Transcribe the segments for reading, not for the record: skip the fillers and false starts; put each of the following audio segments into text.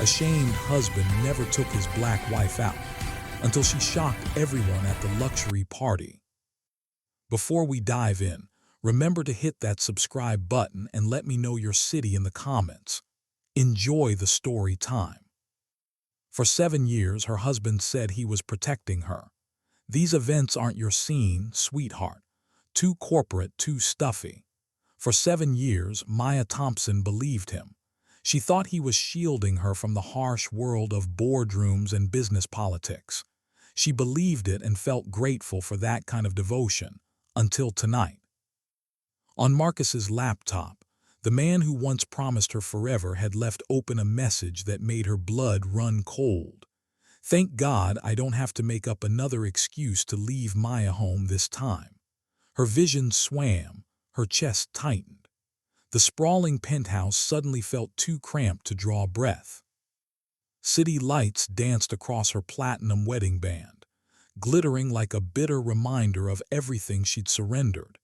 A shamed husband never took his black wife out until she shocked everyone at the luxury party. Before we dive in, remember to hit that subscribe button and let me know your city in the comments. Enjoy the story time. For 7 years, her husband said he was protecting her. These events aren't your scene, sweetheart. Too corporate, too stuffy. For 7 years, Maya Thompson believed him. She thought he was shielding her from the harsh world of boardrooms and business politics. She believed it and felt grateful for that kind of devotion, until tonight. On Marcus's laptop, the man who once promised her forever had left open a message that made her blood run cold. "Thank God I don't have to make up another excuse to leave Maya home this time." Her vision swam, her chest tightened. The sprawling penthouse suddenly felt too cramped to draw breath. City lights danced across her platinum wedding band, glittering like a bitter reminder of everything she'd surrendered.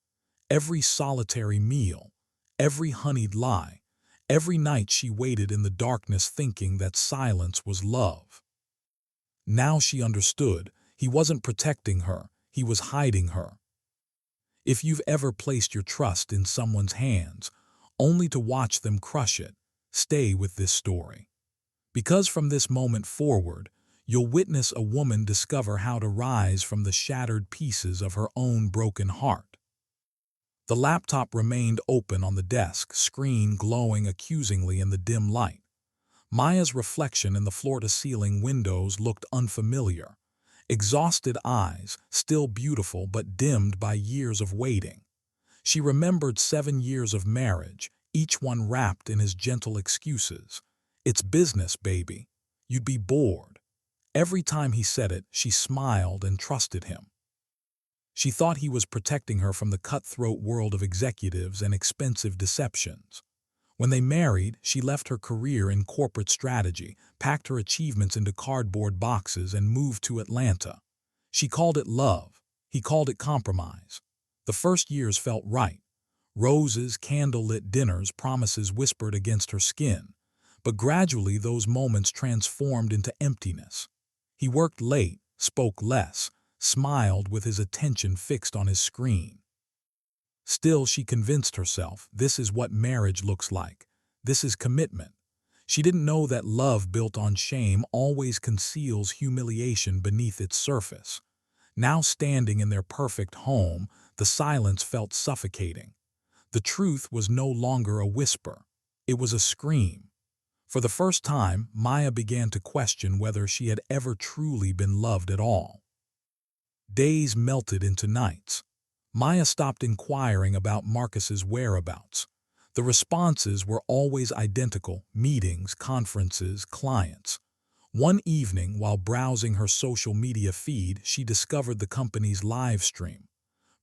Every solitary meal, every honeyed lie, every night she waited in the darkness thinking that silence was love. Now she understood. He wasn't protecting her, he was hiding her. If you've ever placed your trust in someone's hands, only to watch them crush it, stay with this story. Because from this moment forward, you'll witness a woman discover how to rise from the shattered pieces of her own broken heart. The laptop remained open on the desk, screen glowing accusingly in the dim light. Maya's reflection in the floor-to-ceiling windows looked unfamiliar. Exhausted eyes, still beautiful but dimmed by years of waiting. She remembered 7 years of marriage, each one wrapped in his gentle excuses. "It's business, baby. You'd be bored." Every time he said it, she smiled and trusted him. She thought he was protecting her from the cutthroat world of executives and expensive deceptions. When they married, she left her career in corporate strategy, packed her achievements into cardboard boxes, and moved to Atlanta. She called it love. He called it compromise. The first years felt right. Roses, candlelit dinners, promises whispered against her skin. But gradually those moments transformed into emptiness. He worked late, spoke less, smiled with his attention fixed on his screen. Still, she convinced herself, this is what marriage looks like. This is commitment. She didn't know that love built on shame always conceals humiliation beneath its surface. Now standing in their perfect home, the silence felt suffocating. The truth was no longer a whisper. It was a scream. For the first time, Maya began to question whether she had ever truly been loved at all. Days melted into nights. Maya stopped inquiring about Marcus's whereabouts. The responses were always identical: meetings, conferences, clients. One evening, while browsing her social media feed, she discovered the company's live stream.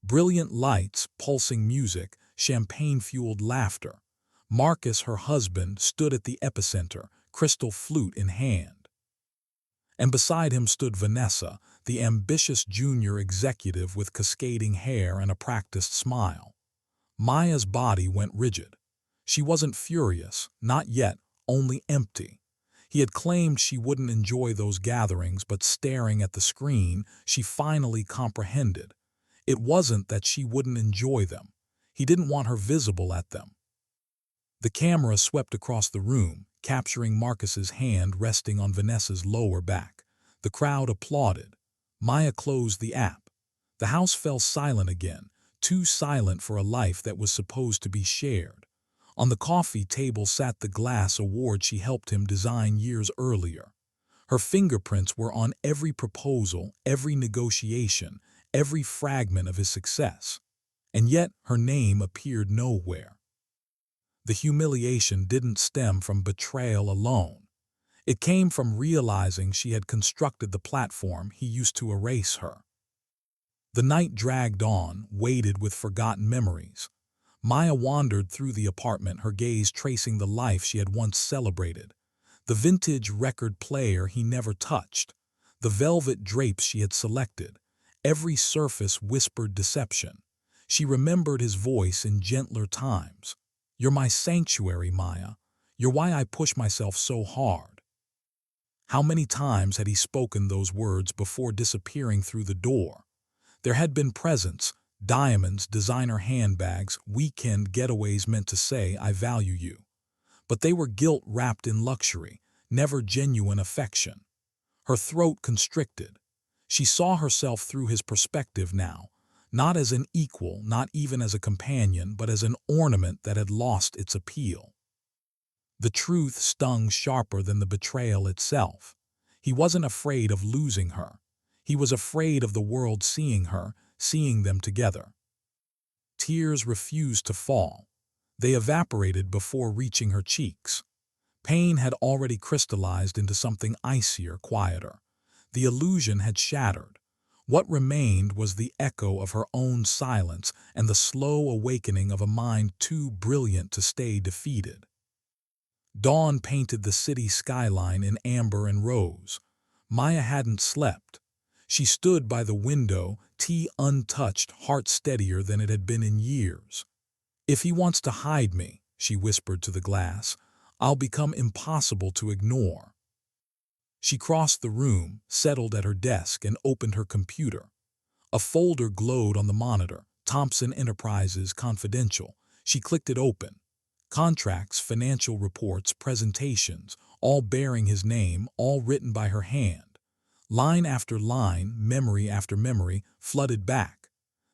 Brilliant lights, pulsing music, champagne-fueled laughter. Marcus, her husband, stood at the epicenter, crystal flute in hand. And beside him stood Vanessa, the ambitious junior executive with cascading hair and a practiced smile. Maya's body went rigid. She wasn't furious, not yet, only empty. He had claimed she wouldn't enjoy those gatherings, but staring at the screen, she finally comprehended. It wasn't that she wouldn't enjoy them. He didn't want her visible at them. The camera swept across the room, capturing Marcus's hand resting on Vanessa's lower back. The crowd applauded. Maya closed the app. The house fell silent again, too silent for a life that was supposed to be shared. On the coffee table sat the glass award she helped him design years earlier. Her fingerprints were on every proposal, every negotiation, every fragment of his success. And yet her name appeared nowhere. The humiliation didn't stem from betrayal alone. It came from realizing she had constructed the platform he used to erase her. The night dragged on, weighted with forgotten memories. Maya wandered through the apartment, her gaze tracing the life she had once celebrated. The vintage record player he never touched. The velvet drapes she had selected. Every surface whispered deception. She remembered his voice in gentler times. "You're my sanctuary, Maya. You're why I push myself so hard." How many times had he spoken those words before disappearing through the door? There had been presents, diamonds, designer handbags, weekend getaways meant to say, "I value you." But they were guilt wrapped in luxury, never genuine affection. Her throat constricted. She saw herself through his perspective now, not as an equal, not even as a companion, but as an ornament that had lost its appeal. The truth stung sharper than the betrayal itself. He wasn't afraid of losing her. He was afraid of the world seeing her, seeing them together. Tears refused to fall. They evaporated before reaching her cheeks. Pain had already crystallized into something icier, quieter. The illusion had shattered. What remained was the echo of her own silence and the slow awakening of a mind too brilliant to stay defeated. Dawn painted the city skyline in amber and rose. Maya hadn't slept. She stood by the window, tea untouched, heart steadier than it had been in years. "If he wants to hide me," she whispered to the glass, "I'll become impossible to ignore." She crossed the room, settled at her desk, and opened her computer. A folder glowed on the monitor, Thompson Enterprises Confidential. She clicked it open. Contracts, financial reports, presentations, all bearing his name, all written by her hand. Line after line, memory after memory, flooded back.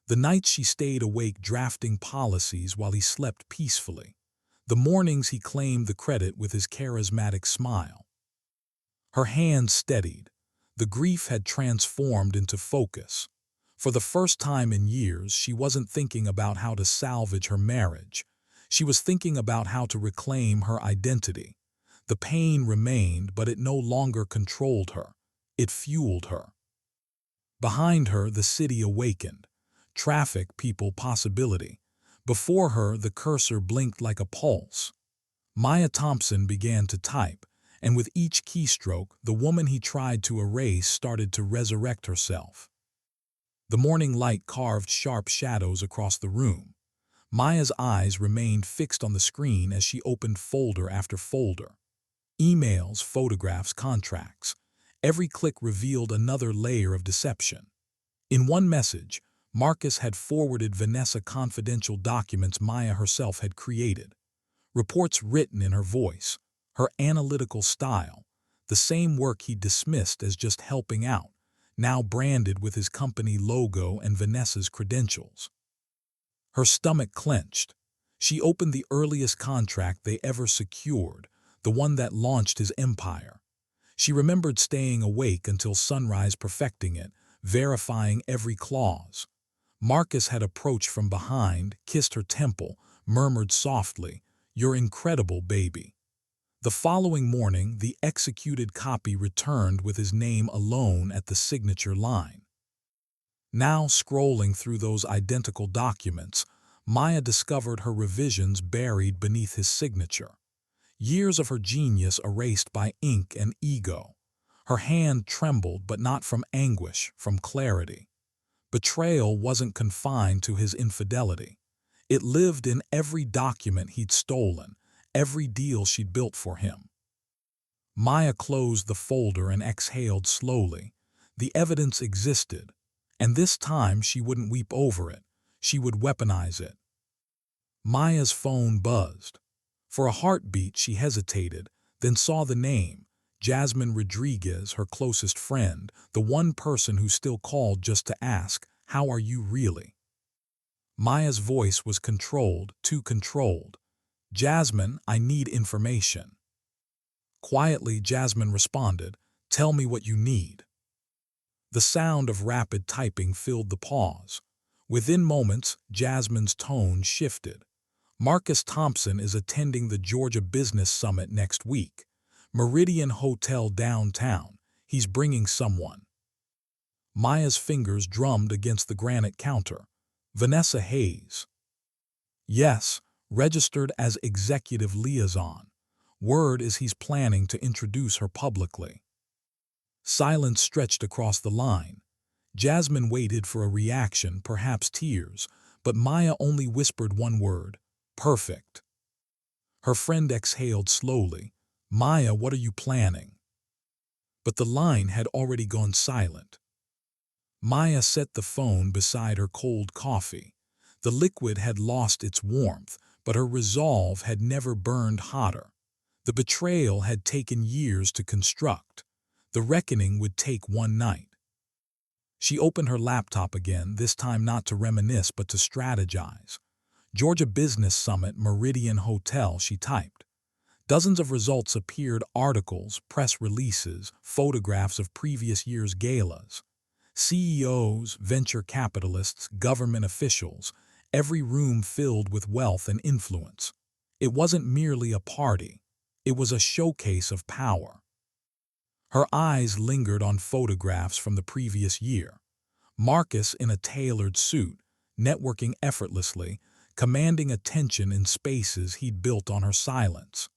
The nights she stayed awake drafting policies while he slept peacefully. The mornings he claimed the credit with his charismatic smile. Her hands steadied. The grief had transformed into focus. For the first time in years, she wasn't thinking about how to salvage her marriage. She was thinking about how to reclaim her identity. The pain remained, but it no longer controlled her. It fueled her. Behind her, the city awakened. Traffic, people, possibility. Before her, the cursor blinked like a pulse. Maya Thompson began to type, and with each keystroke, the woman he tried to erase started to resurrect herself. The morning light carved sharp shadows across the room. Maya's eyes remained fixed on the screen as she opened folder after folder. Emails, photographs, contracts. Every click revealed another layer of deception. In one message, Marcus had forwarded Vanessa confidential documents Maya herself had created. Reports written in her voice, her analytical style, the same work he dismissed as just helping out, now branded with his company logo and Vanessa's credentials. Her stomach clenched. She opened the earliest contract they ever secured, the one that launched his empire. She remembered staying awake until sunrise perfecting it, verifying every clause. Marcus had approached from behind, kissed her temple, murmured softly, "You're incredible, baby." The following morning, the executed copy returned with his name alone at the signature line. Now, scrolling through those identical documents, Maya discovered her revisions buried beneath his signature. Years of her genius erased by ink and ego. Her hand trembled, but not from anguish, from clarity. Betrayal wasn't confined to his infidelity. It lived in every document he'd stolen, every deal she'd built for him. Maya closed the folder and exhaled slowly. The evidence existed, and this time she wouldn't weep over it. She would weaponize it. Maya's phone buzzed. For a heartbeat, she hesitated, then saw the name, Jasmine Rodriguez, her closest friend, the one person who still called just to ask, "How are you really?" Maya's voice was controlled, too controlled. "Jasmine, I need information." Quietly, Jasmine responded, "Tell me what you need." The sound of rapid typing filled the pause. Within moments, Jasmine's tone shifted. "Marcus Thompson is attending the Georgia Business Summit next week. Meridian Hotel downtown. He's bringing someone." Maya's fingers drummed against the granite counter. "Vanessa Hayes." "Yes, registered as executive liaison. Word is he's planning to introduce her publicly." Silence stretched across the line. Jasmine waited for a reaction, perhaps tears, but Maya only whispered one word, "Perfect." Her friend exhaled slowly. "Maya, what are you planning?" but the line had already gone silent. Maya set the phone beside her cold coffee. The liquid had lost its warmth, but her resolve had never burned hotter. The betrayal had taken years to construct. The reckoning would take one night. She opened her laptop again, this time not to reminisce but to strategize. Georgia Business Summit, Meridian Hotel, she typed. Dozens of results appeared: articles, press releases, photographs of previous year's galas. CEOs, venture capitalists, government officials, every room filled with wealth and influence. It wasn't merely a party. It was a showcase of power. Her eyes lingered on photographs from the previous year. Marcus in a tailored suit, networking effortlessly, commanding attention in spaces he'd built on her silence.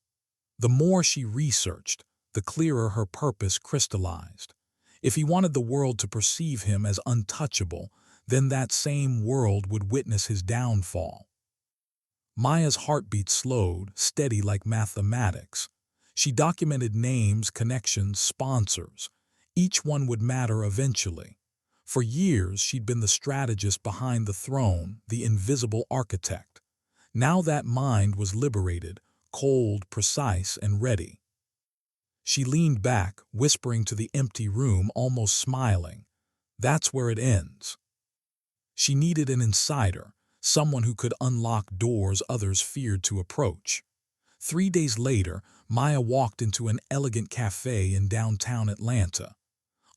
The more she researched, the clearer her purpose crystallized. If he wanted the world to perceive him as untouchable, then that same world would witness his downfall. Maya's heartbeat slowed, steady like mathematics. She documented names, connections, sponsors. Each one would matter eventually. For years, she'd been the strategist behind the throne, the invisible architect. Now that mind was liberated, cold, precise, and ready. She leaned back, whispering to the empty room, almost smiling. That's where it ends. She needed an insider, someone who could unlock doors others feared to approach. 3 days later, Maya walked into an elegant cafe in downtown Atlanta.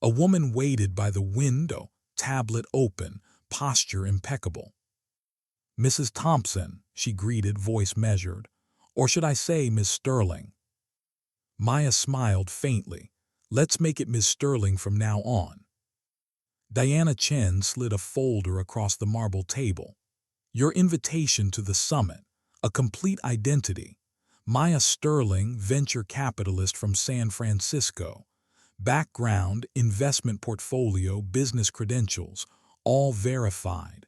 A woman waited by the window, tablet open, posture impeccable. "Mrs. Thompson," she greeted, voice measured. "Or should I say Miss Sterling?" Maya smiled faintly. "Let's make it Miss Sterling from now on." Diana Chen slid a folder across the marble table. "Your invitation to the summit, a complete identity. Maya Sterling, venture capitalist from San Francisco. Background, investment portfolio, business credentials, all verified."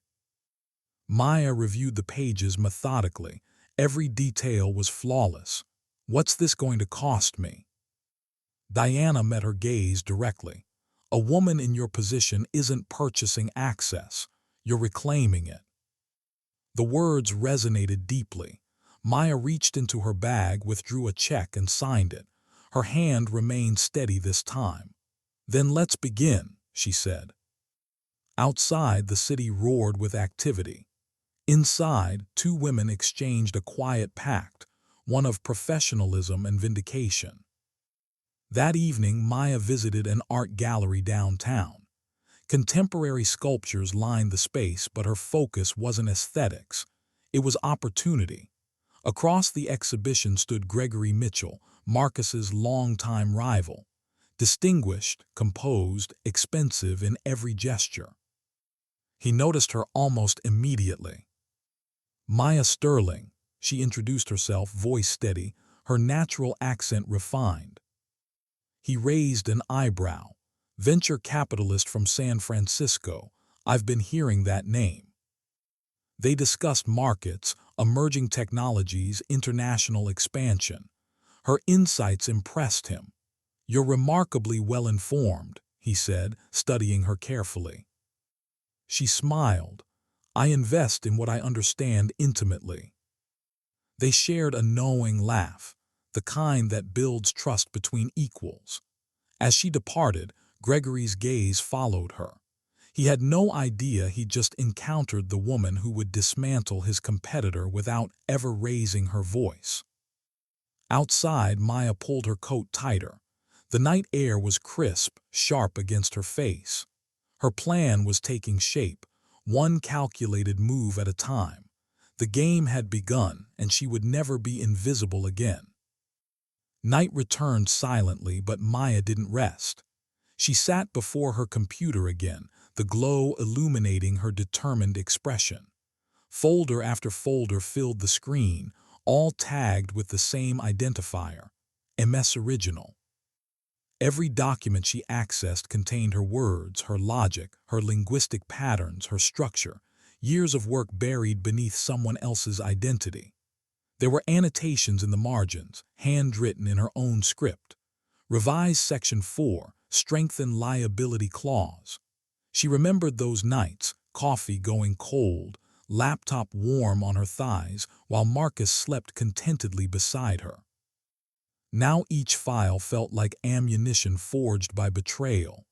Maya reviewed the pages methodically. Every detail was flawless. "What's this going to cost me?" Diana met her gaze directly. "A woman in your position isn't purchasing access. You're reclaiming it." The words resonated deeply. Maya reached into her bag, withdrew a check, and signed it. Her hand remained steady this time. "Then let's begin," she said. Outside, the city roared with activity. Inside, 2 women exchanged a quiet pact, one of professionalism and vindication. That evening, Maya visited an art gallery downtown. Contemporary sculptures lined the space, but her focus wasn't aesthetics. It was opportunity. Across the exhibition stood Gregory Mitchell, Marcus's longtime rival. Distinguished, composed, expensive in every gesture. He noticed her almost immediately. "Maya Sterling," she introduced herself, voice steady, her natural accent refined. He raised an eyebrow. "Venture capitalist from San Francisco. I've been hearing that name." They discussed markets, emerging technologies, international expansion. Her insights impressed him. "You're remarkably well-informed," he said, studying her carefully. She smiled. "I invest in what I understand intimately." They shared a knowing laugh, the kind that builds trust between equals. As she departed, Gregory's gaze followed her. He had no idea he'd just encountered the woman who would dismantle his competitor without ever raising her voice. Outside, Maya pulled her coat tighter. The night air was crisp, sharp against her face. Her plan was taking shape, one calculated move at a time. The game had begun, and she would never be invisible again. Night returned silently, but Maya didn't rest. She sat before her computer again, the glow illuminating her determined expression. Folder after folder filled the screen, all tagged with the same identifier, MS Original. Every document she accessed contained her words, her logic, her linguistic patterns, her structure, years of work buried beneath someone else's identity. There were annotations in the margins, handwritten in her own script. Revise Section 4, Strengthen Liability Clause. She remembered those nights, coffee going cold, laptop warm on her thighs, while Marcus slept contentedly beside her. Now each file felt like ammunition forged by betrayal.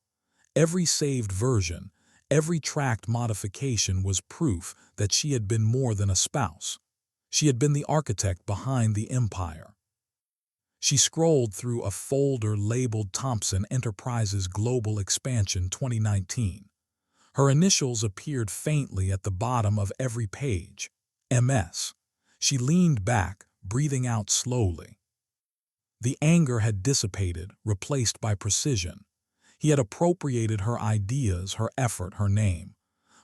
Every saved version, every tracked modification was proof that she had been more than a spouse. She had been the architect behind the empire. She scrolled through a folder labeled Thompson Enterprises Global Expansion 2019. Her initials appeared faintly at the bottom of every page. MS. She leaned back, breathing out slowly. The anger had dissipated, replaced by precision. He had appropriated her ideas, her effort, her name.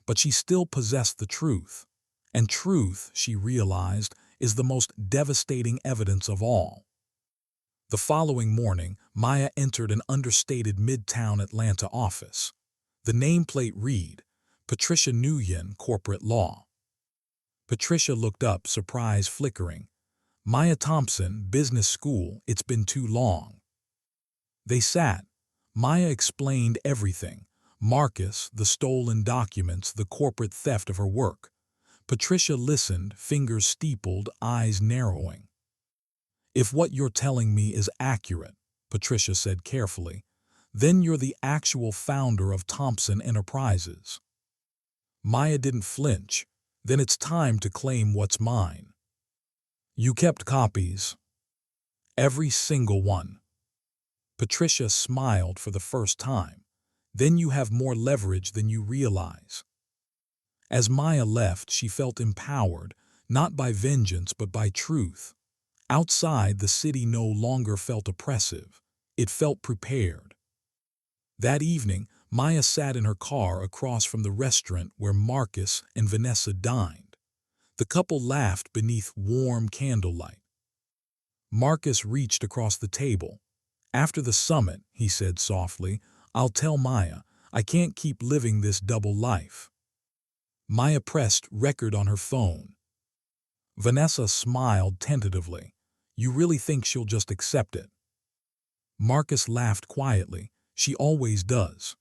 But she still possessed the truth. And truth, she realized, is the most devastating evidence of all. The following morning, Maya entered an understated Midtown Atlanta office. The nameplate read, Patricia Nguyen, Corporate Law. Patricia looked up, surprise flickering. Maya Thompson, Business School, it's been too long. They sat. Maya explained everything. Marcus, the stolen documents, the corporate theft of her work. Patricia listened, fingers steepled, eyes narrowing. If what you're telling me is accurate, Patricia said carefully, then you're the actual founder of Thompson Enterprises. Maya didn't flinch. Then it's time to claim what's mine. You kept copies. Every single one. Patricia smiled for the first time. Then you have more leverage than you realize. As Maya left, she felt empowered, not by vengeance but by truth. Outside, the city no longer felt oppressive. It felt prepared. That evening, Maya sat in her car across from the restaurant where Marcus and Vanessa dined. The couple laughed beneath warm candlelight. Marcus reached across the table. After the summit, he said softly, I'll tell Maya, I can't keep living this double life. Maya pressed record on her phone. Vanessa smiled tentatively. You really think she'll just accept it? Marcus laughed quietly. She always does.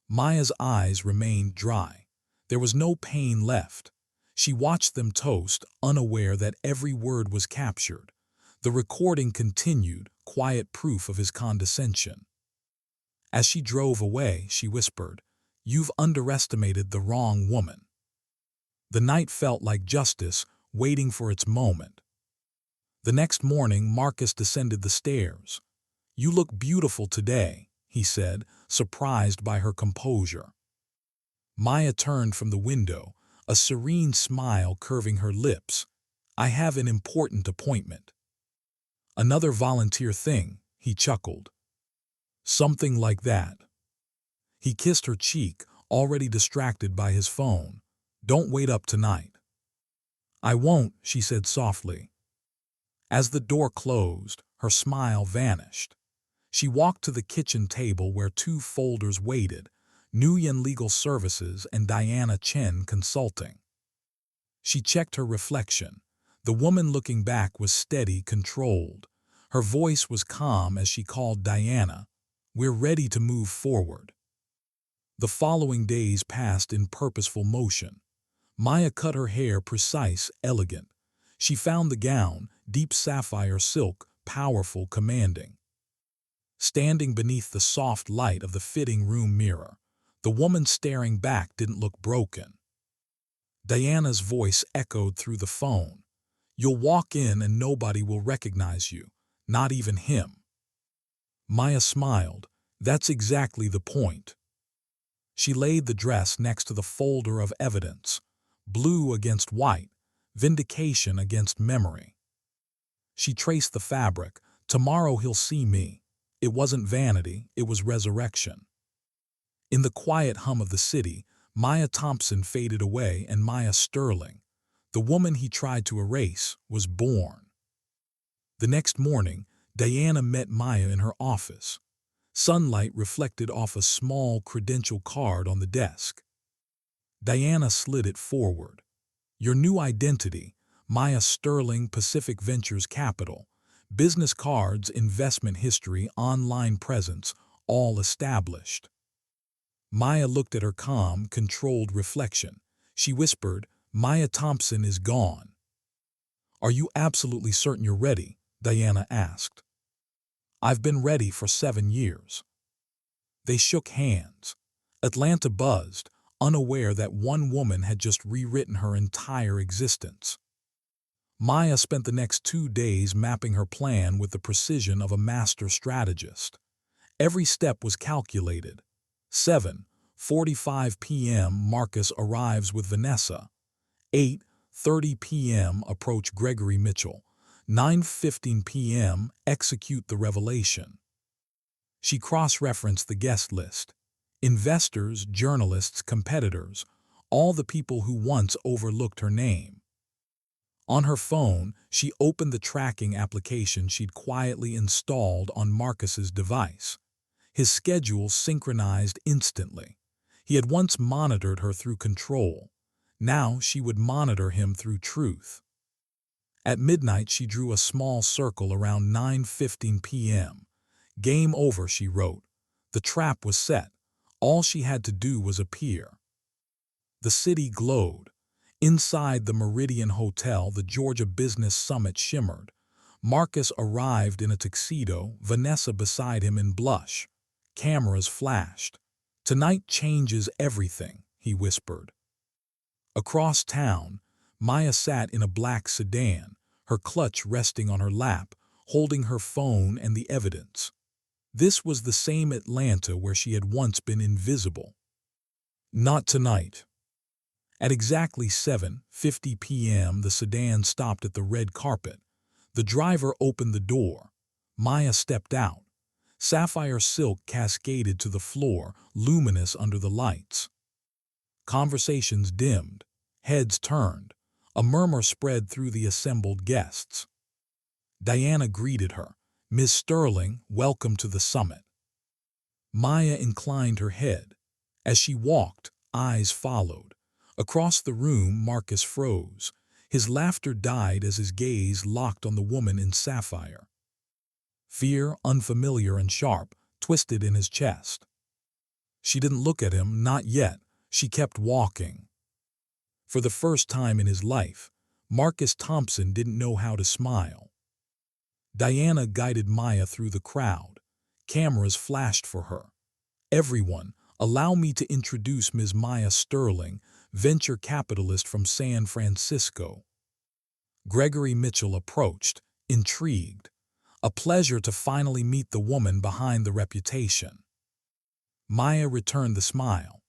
Maya's eyes remained dry. There was no pain left. She watched them toast, unaware that every word was captured. The recording continued, quiet proof of his condescension. As she drove away, she whispered, You've underestimated the wrong woman. The night felt like justice, waiting for its moment. The next morning, Marcus descended the stairs. You look beautiful today, he said, surprised by her composure. Maya turned from the window, a serene smile curving her lips. I have an important appointment. Another volunteer thing, he chuckled. Something like that. He kissed her cheek, already distracted by his phone. Don't wait up tonight. I won't, she said softly. As the door closed, her smile vanished. She walked to the kitchen table where two folders waited, Nguyen Legal Services and Diana Chen Consulting. She checked her reflection. The woman looking back was steady, controlled. Her voice was calm as she called Diana. We're ready to move forward. The following days passed in purposeful motion. Maya cut her hair precise, elegant. She found the gown, deep sapphire silk, powerful, commanding. Standing beneath the soft light of the fitting room mirror, the woman staring back didn't look broken. Diana's voice echoed through the phone. You'll walk in and nobody will recognize you, not even him. Maya smiled. That's exactly the point. She laid the dress next to the folder of evidence, blue against white, vindication against memory. She traced the fabric. Tomorrow he'll see me. It wasn't vanity, it was resurrection. In the quiet hum of the city, Maya Thompson faded away and Maya Sterling, the woman he tried to erase, was born. The next morning, Diana met Maya in her office. Sunlight reflected off a small credential card on the desk. Diana slid it forward. Your new identity, Maya Sterling, Pacific Ventures Capital, Business cards, investment history, online presence, all established. Maya looked at her calm, controlled reflection. She whispered, "Maya Thompson is gone." "Are you absolutely certain you're ready?" Diana asked. "I've been ready for 7 years." They shook hands. Atlanta buzzed, unaware that one woman had just rewritten her entire existence. Maya spent the next 2 days mapping her plan with the precision of a master strategist. Every step was calculated. 7:45 p.m. Marcus arrives with Vanessa. 8:30 p.m. approach Gregory Mitchell. 9:15 p.m. execute the revelation. She cross-referenced the guest list. Investors, journalists, competitors, all the people who once overlooked her name. On her phone, she opened the tracking application she'd quietly installed on Marcus's device. His schedule synchronized instantly. He had once monitored her through control. Now she would monitor him through truth. At midnight, she drew a small circle around 9:15 p.m. "Game over," she wrote. The trap was set. All she had to do was appear. The city glowed. Inside the Meridian Hotel, the Georgia Business Summit shimmered. Marcus arrived in a tuxedo, Vanessa beside him in blush. Cameras flashed. "Tonight changes everything," he whispered. Across town, Maya sat in a black sedan, her clutch resting on her lap, holding her phone and the evidence. This was the same Atlanta where she had once been invisible. Not tonight. At exactly 7:50 p.m., the sedan stopped at the red carpet. The driver opened the door. Maya stepped out. Sapphire silk cascaded to the floor, luminous under the lights. Conversations dimmed. Heads turned. A murmur spread through the assembled guests. Diana greeted her. "Ms. Sterling, welcome to the summit." Maya inclined her head. As she walked, eyes followed. Across the room, Marcus froze. His laughter died as his gaze locked on the woman in sapphire. Fear, unfamiliar and sharp, twisted in his chest. She didn't look at him, not yet. She kept walking. For the first time in his life, Marcus Thompson didn't know how to smile. Diana guided Maya through the crowd. Cameras flashed for her. "Everyone, allow me to introduce Ms. Maya Sterling, venture capitalist from San Francisco." Gregory Mitchell approached, intrigued. A pleasure to finally meet the woman behind the reputation. Maya returned the smile.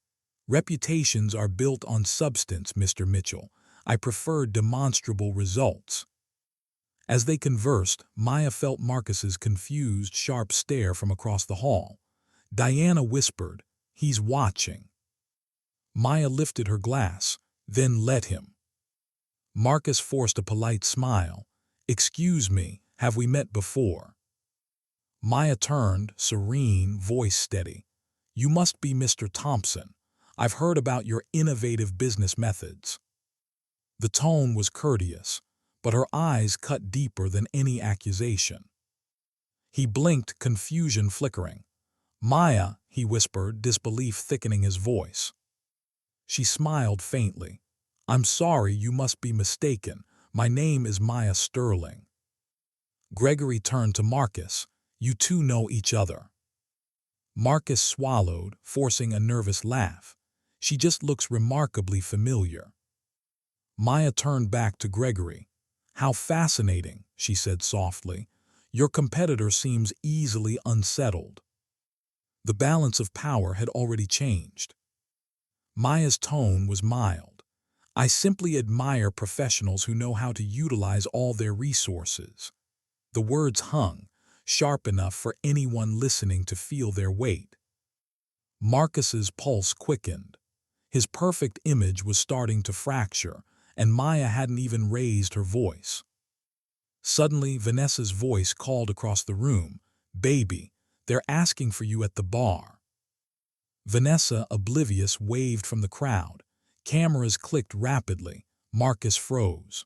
"Reputations are built on substance, Mr. Mitchell. I prefer demonstrable results." As they conversed, Maya felt Marcus's confused, sharp stare from across the hall. Diana whispered, "He's watching." Maya lifted her glass, then let him. Marcus forced a polite smile. "Excuse me, have we met before?" Maya turned, serene, voice steady. "You must be Mr. Thompson. I've heard about your innovative business methods." The tone was courteous, but her eyes cut deeper than any accusation. He blinked, confusion flickering. "Maya," he whispered, disbelief thickening his voice. She smiled faintly. "I'm sorry, you must be mistaken. My name is Maya Sterling." Gregory turned to Marcus. "You two know each other." Marcus swallowed, forcing a nervous laugh. "She just looks remarkably familiar." Maya turned back to Gregory. "How fascinating," she said softly. "Your competitor seems easily unsettled." The balance of power had already changed. Maya's tone was mild. "I simply admire professionals who know how to utilize all their resources." The words hung, sharp enough for anyone listening to feel their weight. Marcus's pulse quickened. His perfect image was starting to fracture, and Maya hadn't even raised her voice. Suddenly, Vanessa's voice called across the room, "Baby, they're asking for you at the bar." Vanessa, oblivious, waved from the crowd. Cameras clicked rapidly. Marcus froze.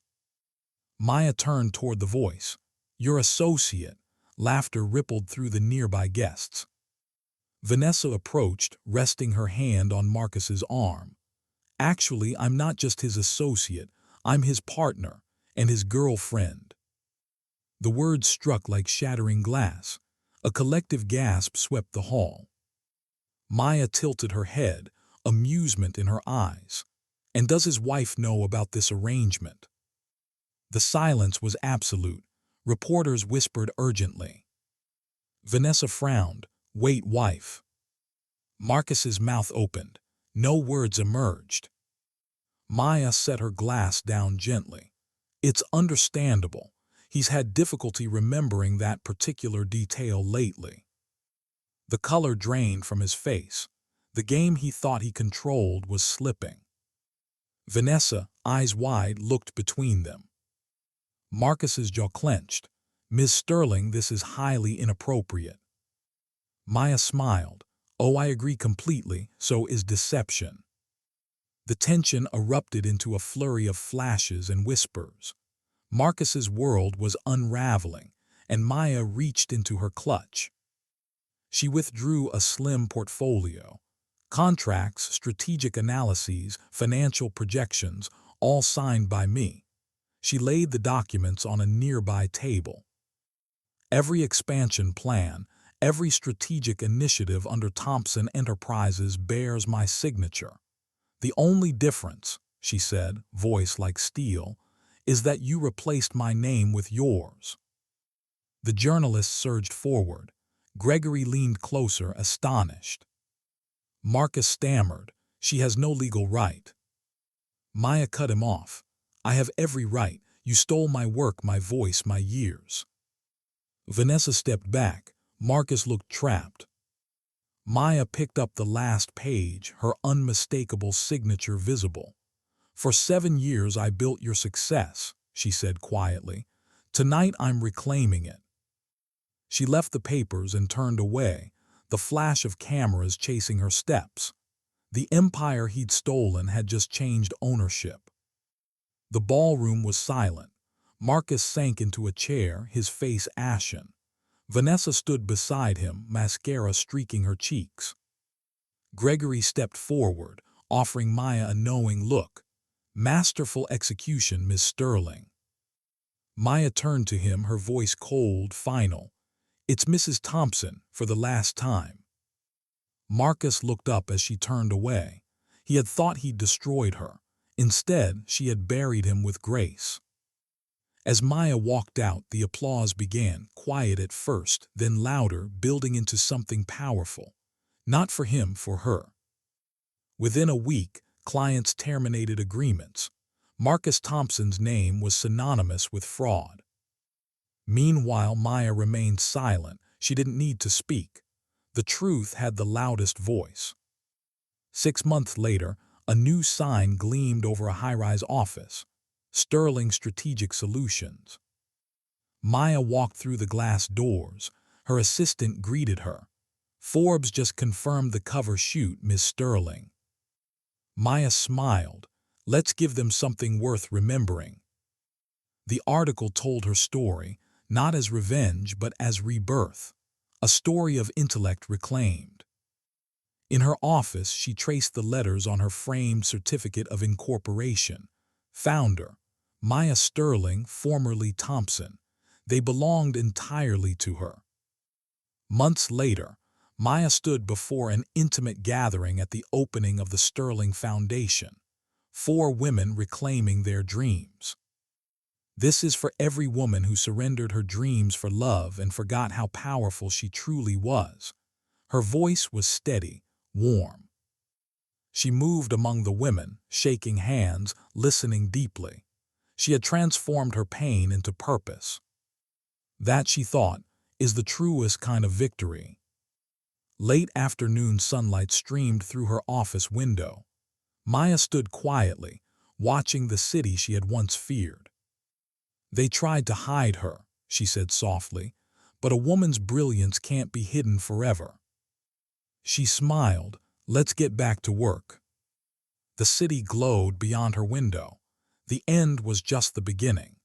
Maya turned toward the voice. Your associate. Laughter rippled through the nearby guests. Vanessa approached, resting her hand on Marcus's arm. Actually, I'm not just his associate, I'm his partner and his girlfriend. The words struck like shattering glass. A collective gasp swept the hall. Maya tilted her head, amusement in her eyes. And does his wife know about this arrangement? The silence was absolute. Reporters whispered urgently. Vanessa frowned. Wait, wife. Marcus's mouth opened. No words emerged. Maya set her glass down gently. It's understandable. He's had difficulty remembering that particular detail lately. The color drained from his face. The game he thought he controlled was slipping. Vanessa, eyes wide, looked between them. Marcus's jaw clenched. Ms. Sterling, this is highly inappropriate. Maya smiled. Oh, I agree completely, so is deception. The tension erupted into a flurry of flashes and whispers. Marcus's world was unraveling, and Maya reached into her clutch. She withdrew a slim portfolio. Contracts, strategic analyses, financial projections, all signed by me. She laid the documents on a nearby table. Every expansion plan, every strategic initiative under Thompson Enterprises bears my signature. The only difference, she said, voice like steel, is that you replaced my name with yours. The journalist surged forward. Gregory leaned closer, astonished. Marcus stammered. She has no legal right. Maya cut him off. I have every right. You stole my work, my voice, my years. Vanessa stepped back. Marcus looked trapped. Maya picked up the last page, her unmistakable signature visible. For 7 years I built your success, she said quietly. Tonight I'm reclaiming it. She left the papers and turned away, the flash of cameras chasing her steps. The empire he'd stolen had just changed ownership. The ballroom was silent. Marcus sank into a chair, his face ashen. Vanessa stood beside him, mascara streaking her cheeks. Gregory stepped forward, offering Maya a knowing look. Masterful execution, Miss Sterling. Maya turned to him, her voice cold, final. It's Mrs. Thompson, for the last time. Marcus looked up as she turned away. He had thought he'd destroyed her. Instead, she had buried him with grace. As Maya walked out, the applause began, quiet at first, then louder, building into something powerful. Not for him, for her. Within a week, clients terminated agreements. Marcus Thompson's name was synonymous with fraud. Meanwhile, Maya remained silent. She didn't need to speak. The truth had the loudest voice. 6 months later, a new sign gleamed over a high-rise office. Sterling Strategic Solutions. Maya walked through the glass doors. Her assistant greeted her. Forbes just confirmed the cover shoot, Miss Sterling. Maya smiled. Let's give them something worth remembering. The article told her story, not as revenge but as rebirth. A story of intellect reclaimed. In her office, she traced the letters on her framed certificate of incorporation. Founder, Maya Sterling, formerly Thompson. They belonged entirely to her. Months later, Maya stood before an intimate gathering at the opening of the Sterling Foundation. 4 women reclaiming their dreams. This is for every woman who surrendered her dreams for love and forgot how powerful she truly was. Her voice was steady, warm. She moved among the women, shaking hands, listening deeply. She had transformed her pain into purpose. That, she thought, is the truest kind of victory. Late afternoon sunlight streamed through her office window. Maya stood quietly, watching the city she had once feared. They tried to hide her, she said softly, but a woman's brilliance can't be hidden forever. She smiled. Let's get back to work. The city glowed beyond her window. The end was just the beginning.